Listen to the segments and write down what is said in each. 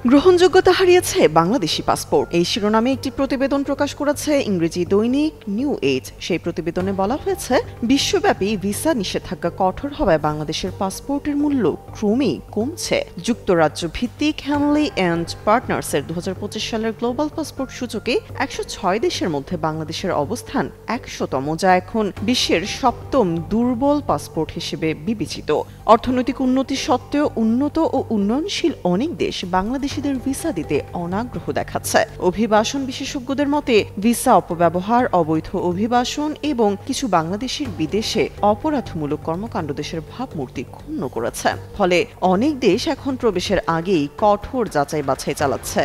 গ্রহণযোগ্যতা হারিয়েছে বাংলাদেশি পাসপোর্ট, এই শিরোনামে একটি প্রতিবেদন প্রকাশ করেছে ইংরেজি দৈনিক নিউ এজ। সেই প্রতিবেদনে বলা হয়েছে, বিশ্বব্যাপী ভিসা নিষেধাজ্ঞা কঠোর হওয়ায় বাংলাদেশের পাসপোর্টের মূল্য ক্রমেই কমছে। যুক্তরাজ্য ভিত্তিক হ্যামলি অ্যান্ড পার্টনার্সের 2025 সালের গ্লোবাল পাসপোর্ট সূচকে 106 দেশের মধ্যে বাংলাদেশের অবস্থান 100তম, যা এখন বিশ্বের 7ম দুর্বল পাসপোর্ট হিসেবে বিবেচিত। অর্থনৈতিক উন্নতি সত্ত্বেও উন্নত ও উন্নয়নশীল অনেক দেশ বাংলাদেশিদের ভিসা দিতে অনাগ্রহ দেখাচ্ছে। অভিবাসন বিশেষজ্ঞদের মতে, ভিসা অপব্যবহার, অবৈধ অভিবাসন এবং কিছু বাংলাদেশির বিদেশে অপরাধমূলক কর্মকাণ্ড দেশের ভাবমূর্তি ক্ষুণ্ণ করেছে। ফলে অনেক দেশ এখন প্রবেশের আগেই কঠোর যাচাই বাছাই চালাচ্ছে।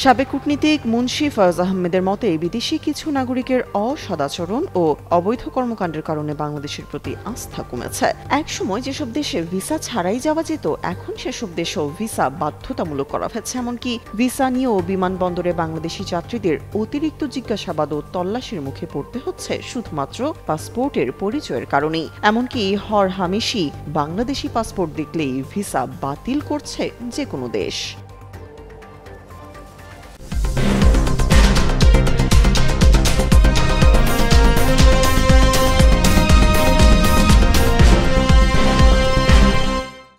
সাবেক কূটনীতিক মুন্সি ফয়জ আহমেদের মতে, বিদেশি কিছু নাগরিকের অসদাচরণ ও অবৈধ কর্মকাণ্ডের কারণে বাংলাদেশের প্রতি আস্থা কমেছে। একসময় যেসব দেশে ভিসা ছাড়াই যাওয়া যেত, এখন সেসব দেশেও ভিসা বাধ্যতামূলক করা হয়েছে। এমনকি ভিসা নিয়েও বিমানবন্দরে বাংলাদেশি যাত্রীদের অতিরিক্ত জিজ্ঞাসাবাদ ও তল্লাশির মুখে পড়তে হচ্ছে শুধুমাত্র পাসপোর্টের পরিচয়ের কারণেই। এমনকি হরহামেশি বাংলাদেশি পাসপোর্ট দেখলেই ভিসা বাতিল করছে যে কোনো দেশ।